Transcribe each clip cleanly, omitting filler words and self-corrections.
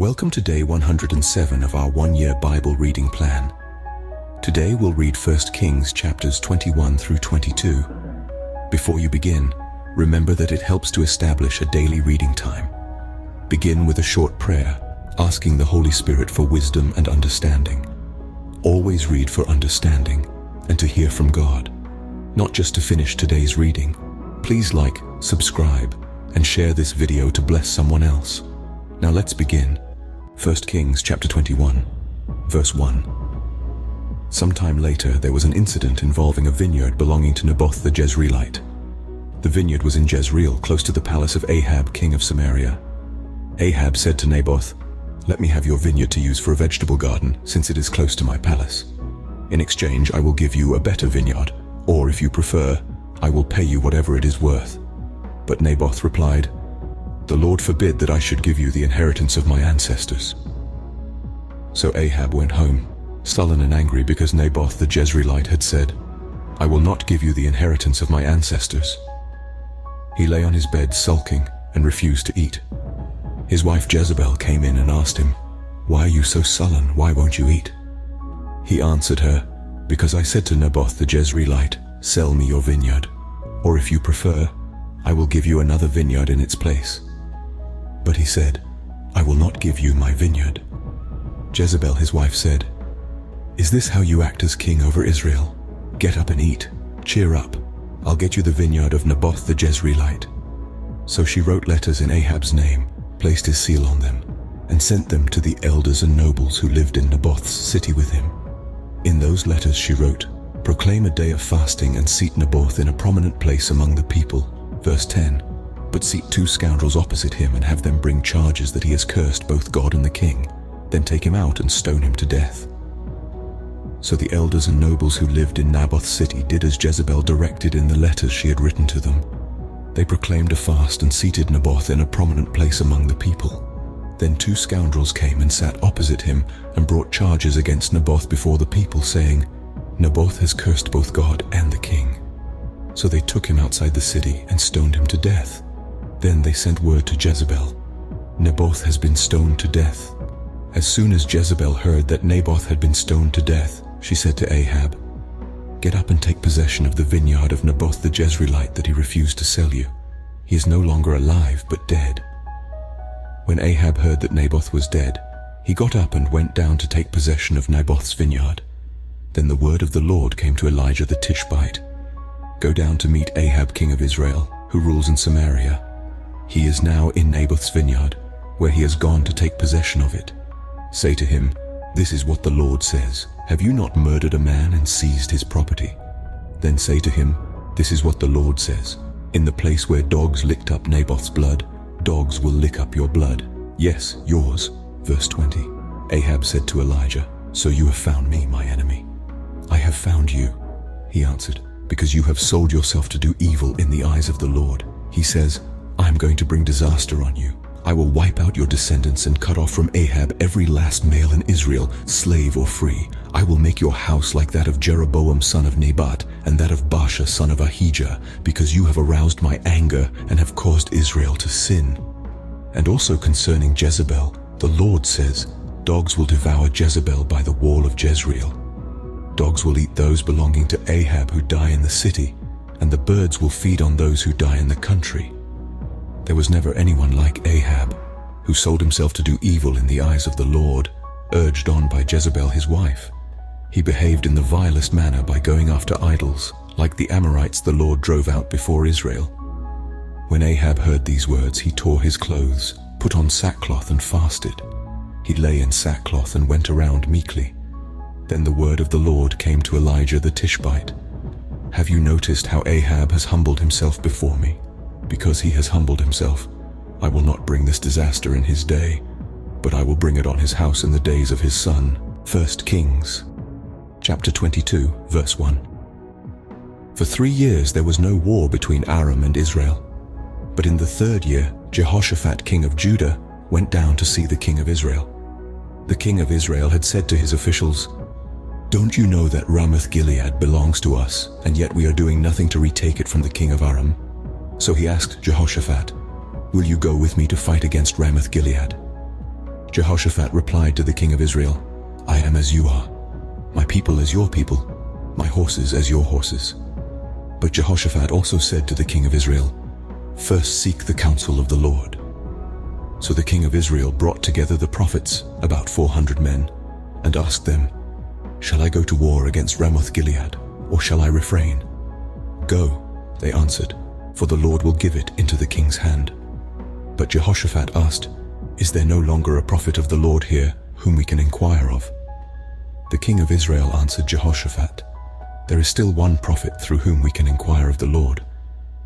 Welcome to day 107 of our one-year Bible reading plan. Today we'll read 1 Kings chapters 21 through 22. Before you begin, remember that it helps to establish a daily reading time. Begin with a short prayer, asking the Holy Spirit for wisdom and understanding. Always read for understanding and to hear from God, not just to finish today's reading. Please like, subscribe, and share this video to bless someone else. Now let's begin. 1 Kings chapter 21, verse 1. Sometime later there was an incident involving a vineyard belonging to Naboth the Jezreelite. The vineyard was in Jezreel, close to the palace of Ahab, king of Samaria. Ahab said to Naboth, "Let me have your vineyard to use for a vegetable garden, since it is close to my palace. In exchange I will give you a better vineyard, or if you prefer, I will pay you whatever it is worth." But Naboth replied, "The Lord forbid that I should give you the inheritance of my ancestors." So Ahab went home, sullen and angry because Naboth the Jezreelite had said, "I will not give you the inheritance of my ancestors." He lay on his bed sulking and refused to eat. His wife Jezebel came in and asked him, "Why are you so sullen? Why won't you eat?" He answered her, "Because I said to Naboth the Jezreelite, 'Sell me your vineyard,' or if you prefer, I will give you another vineyard in its place." But he said, "I will not give you my vineyard." Jezebel his wife said, "Is this how you act as king over Israel? Get up and eat. Cheer up. I'll get you the vineyard of Naboth the Jezreelite." So she wrote letters in Ahab's name, placed his seal on them, and sent them to the elders and nobles who lived in Naboth's city with him. In those letters she wrote, "Proclaim a day of fasting and seat Naboth in a prominent place among the people." Verse 10. "But seat 2 scoundrels opposite him and have them bring charges that he has cursed both God and the king. Then take him out and stone him to death." So the elders and nobles who lived in Naboth's city did as Jezebel directed in the letters she had written to them. They proclaimed a fast and seated Naboth in a prominent place among the people. Then 2 scoundrels came and sat opposite him and brought charges against Naboth before the people, saying, "Naboth has cursed both God and the king." So they took him outside the city and stoned him to death. Then they sent word to Jezebel, "Naboth has been stoned to death." As soon as Jezebel heard that Naboth had been stoned to death, she said to Ahab, "Get up and take possession of the vineyard of Naboth the Jezreelite that he refused to sell you. He is no longer alive, but dead." When Ahab heard that Naboth was dead, he got up and went down to take possession of Naboth's vineyard. Then the word of the Lord came to Elijah the Tishbite, "Go down to meet Ahab king of Israel, who rules in Samaria. He is now in Naboth's vineyard, where he has gone to take possession of it. Say to him, 'This is what the Lord says. Have you not murdered a man and seized his property?' Then say to him, 'This is what the Lord says. In the place where dogs licked up Naboth's blood, dogs will lick up your blood. Yes, yours." Verse 20. Ahab said to Elijah, "So you have found me, my enemy." "I have found you," he answered, "because you have sold yourself to do evil in the eyes of the Lord. He says, I am going to bring disaster on you. I will wipe out your descendants and cut off from Ahab every last male in Israel, slave or free. I will make your house like that of Jeroboam son of Nebat and that of Baasha son of Ahijah, because you have aroused my anger and have caused Israel to sin." And also concerning Jezebel, the Lord says, "Dogs will devour Jezebel by the wall of Jezreel. Dogs will eat those belonging to Ahab who die in the city, and the birds will feed on those who die in the country." There was never anyone like Ahab, who sold himself to do evil in the eyes of the Lord, urged on by Jezebel his wife. He behaved in the vilest manner by going after idols, like the Amorites the Lord drove out before Israel. When Ahab heard these words, he tore his clothes, put on sackcloth and fasted. He lay in sackcloth and went around meekly. Then the word of the Lord came to Elijah the Tishbite, "Have you noticed how Ahab has humbled himself before me? Because he has humbled himself, I will not bring this disaster in his day, but I will bring it on his house in the days of his son." 1 Kings chapter 22, verse 1. For 3 years there was no war between Aram and Israel. But in the 3rd year, Jehoshaphat king of Judah went down to see the king of Israel. The king of Israel had said to his officials, "Don't you know that Ramoth-Gilead belongs to us, and yet we are doing nothing to retake it from the king of Aram?" So he asked Jehoshaphat, "Will you go with me to fight against Ramoth-Gilead?" Jehoshaphat replied to the king of Israel, I am as you are, my people as your people, my horses as your horses. But Jehoshaphat also said to the king of Israel, First seek the counsel of the Lord. So the king of Israel brought together the prophets, about 400 men, and asked them, Shall I go to war against Ramoth-Gilead, or shall I refrain? Go, they answered, for the Lord will give it into the king's hand. But Jehoshaphat asked, Is there no longer a prophet of the Lord here whom we can inquire of? The king of Israel answered Jehoshaphat, There is still one prophet through whom we can inquire of the Lord,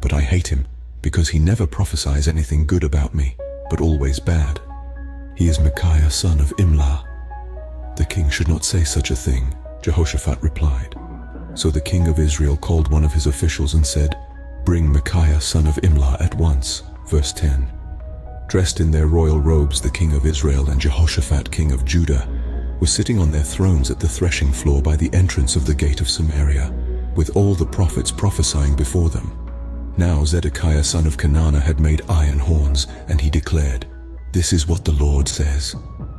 but I hate him because he never prophesies anything good about me, but always bad. He is Micaiah son of Imlah. The king should not say such a thing, Jehoshaphat replied. So the king of Israel called one of his officials and said, Bring Micaiah son of Imlah at once. Verse 10. Dressed in their royal robes, the king of Israel and Jehoshaphat king of Judah were sitting on their thrones at the threshing floor by the entrance of the gate of Samaria, with all the prophets prophesying before them. Now Zedekiah son of Kenana had made iron horns, and he declared, This is what the Lord says,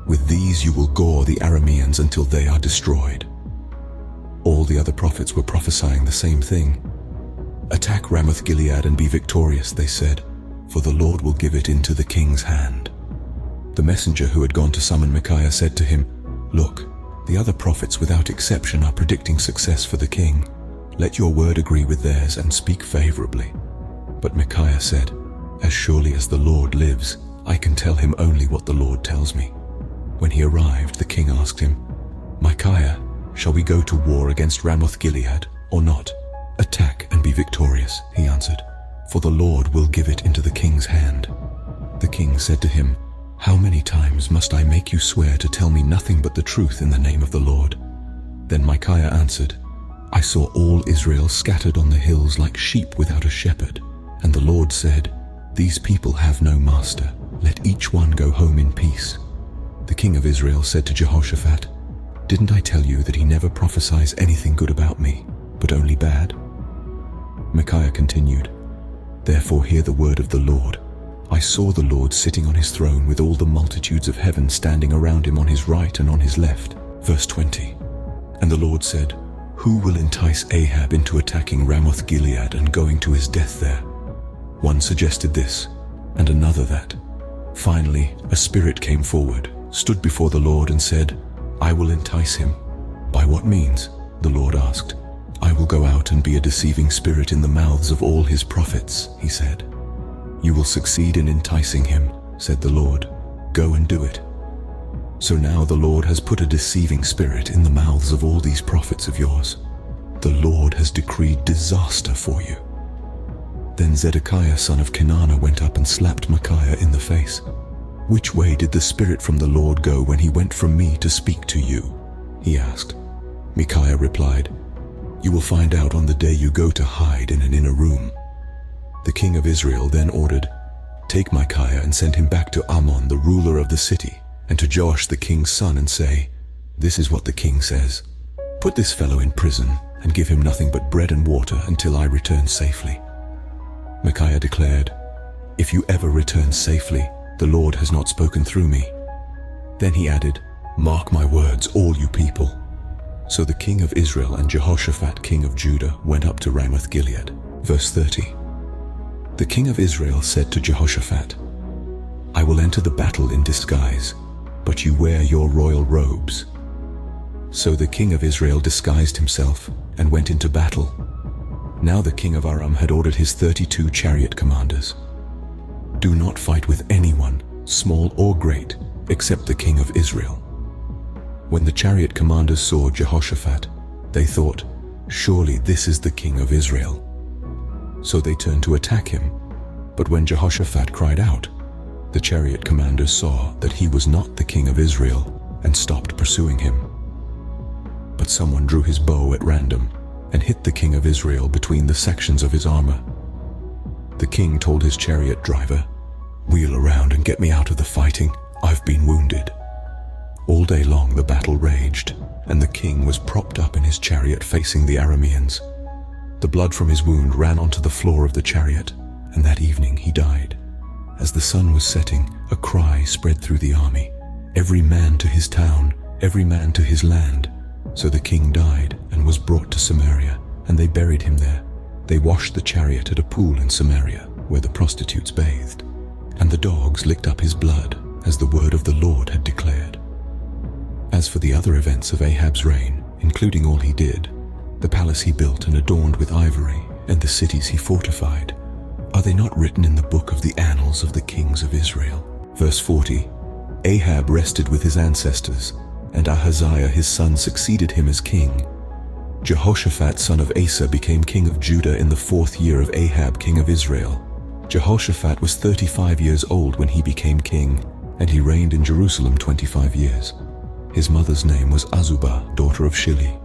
With these you will gore the Arameans until they are destroyed. All the other prophets were prophesying the same thing. Attack Ramoth-Gilead and be victorious, they said, for the Lord will give it into the king's hand. The messenger who had gone to summon Micaiah said to him, Look, the other prophets without exception are predicting success for the king. Let your word agree with theirs and speak favorably. But Micaiah said, As surely as the Lord lives, I can tell him only what the Lord tells me. When he arrived, the king asked him, Micaiah, shall we go to war against Ramoth-Gilead or not? Attack and be victorious, he answered, for the Lord will give it into the king's hand. The king said to him, How many times must I make you swear to tell me nothing but the truth in the name of the Lord? Then Micaiah answered, I saw all Israel scattered on the hills like sheep without a shepherd. And the Lord said, These people have no master. Let each one go home in peace. The king of Israel said to Jehoshaphat, Didn't I tell you that he never prophesies anything good about me, but only bad? Micaiah continued, Therefore hear the word of the Lord. I saw the Lord sitting on his throne with all the multitudes of heaven standing around him on his right and on his left. Verse 20. And the Lord said, Who will entice Ahab into attacking Ramoth-Gilead and going to his death there? One suggested this, and another that. Finally, a spirit came forward, stood before the Lord and said, I will entice him. By what means? The Lord asked. I will go out and be a deceiving spirit in the mouths of all his prophets, he said. You will succeed in enticing him, said the Lord. Go and do it. So now the Lord has put a deceiving spirit in the mouths of all these prophets of yours. The Lord has decreed disaster for you. Then Zedekiah son of Kenana went up and slapped Micaiah in the face. Which way did the Spirit from the Lord go when he went from me to speak to you? He asked. Micaiah replied, You will find out on the day you go to hide in an inner room. The king of Israel then ordered, Take Micaiah and send him back to Ammon, the ruler of the city, and to Joash the king's son, and say, This is what the king says. Put this fellow in prison and give him nothing but bread and water until I return safely. Micaiah declared, If you ever return safely, the Lord has not spoken through me. Then he added, Mark my words, all you people. So the king of Israel and Jehoshaphat king of Judah went up to Ramoth-Gilead. Verse 30. The king of Israel said to Jehoshaphat, I will enter the battle in disguise, but you wear your royal robes. So the king of Israel disguised himself and went into battle. Now the king of Aram had ordered his 32 chariot commanders. Do not fight with anyone, small or great, except the king of Israel. When the chariot commanders saw Jehoshaphat, they thought, Surely this is the king of Israel. So they turned to attack him. But when Jehoshaphat cried out, the chariot commanders saw that he was not the king of Israel and stopped pursuing him. But someone drew his bow at random and hit the king of Israel between the sections of his armor. The king told his chariot driver, Wheel around and get me out of the fighting. I've been wounded. All day long the battle raged, and the king was propped up in his chariot facing the Arameans. The blood from his wound ran onto the floor of the chariot, and that evening he died. As the sun was setting, a cry spread through the army, every man to his town, every man to his land. So the king died and was brought to Samaria, and they buried him there. They washed the chariot at a pool in Samaria, where the prostitutes bathed. And the dogs licked up his blood, as the word of the Lord had declared. As for the other events of Ahab's reign, including all he did, the palace he built and adorned with ivory, and the cities he fortified, are they not written in the book of the annals of the kings of Israel? Verse 40, Ahab rested with his ancestors, and Ahaziah his son succeeded him as king. Jehoshaphat son of Asa became king of Judah in the 4th year of Ahab king of Israel. Jehoshaphat was 35 years old when he became king, and he reigned in Jerusalem 25 years. His mother's name was Azubah, daughter of Shili.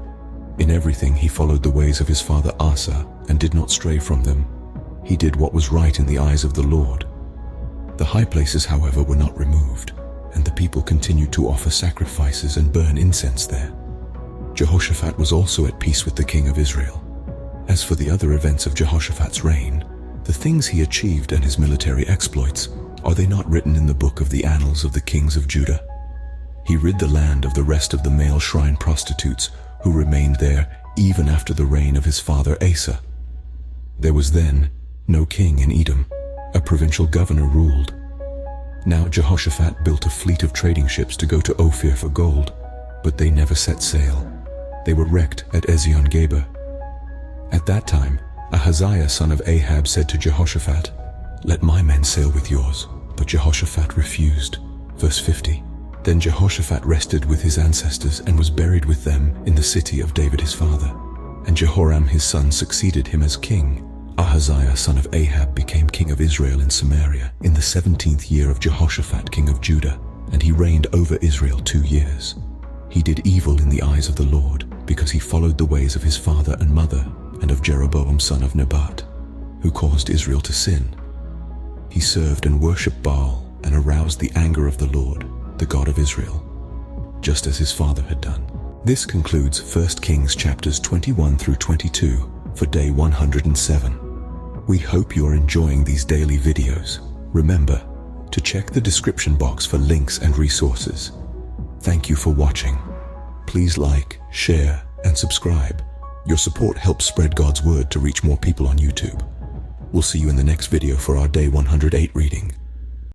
In everything he followed the ways of his father Asa, and did not stray from them. He did what was right in the eyes of the Lord. The high places, however, were not removed, and the people continued to offer sacrifices and burn incense there. Jehoshaphat was also at peace with the king of Israel. As for the other events of Jehoshaphat's reign, the things he achieved and his military exploits, are they not written in the book of the annals of the kings of Judah? He rid the land of the rest of the male shrine prostitutes who remained there even after the reign of his father Asa. There was then no king in Edom. A provincial governor ruled. Now Jehoshaphat built a fleet of trading ships to go to Ophir for gold, but they never set sail. They were wrecked at Ezion-Geber. At that time, Ahaziah son of Ahab said to Jehoshaphat, "Let my men sail with yours." But Jehoshaphat refused. Verse 50, Then Jehoshaphat rested with his ancestors and was buried with them in the city of David his father. And Jehoram his son succeeded him as king. Ahaziah son of Ahab became king of Israel in Samaria in the 17th year of Jehoshaphat king of Judah, and he reigned over Israel 2 years. He did evil in the eyes of the Lord, because he followed the ways of his father and mother, and of Jeroboam son of Naboth, who caused Israel to sin. He served and worshipped Baal, and aroused the anger of the Lord, the God of Israel, just as his father had done. This concludes 1 Kings chapters 21 through 22 for day 107. We hope you are enjoying these daily videos. Remember to check the description box for links and resources. Thank you for watching. Please like, share, and subscribe. Your support helps spread God's word to reach more people on YouTube. We'll see you in the next video for our day 108 reading.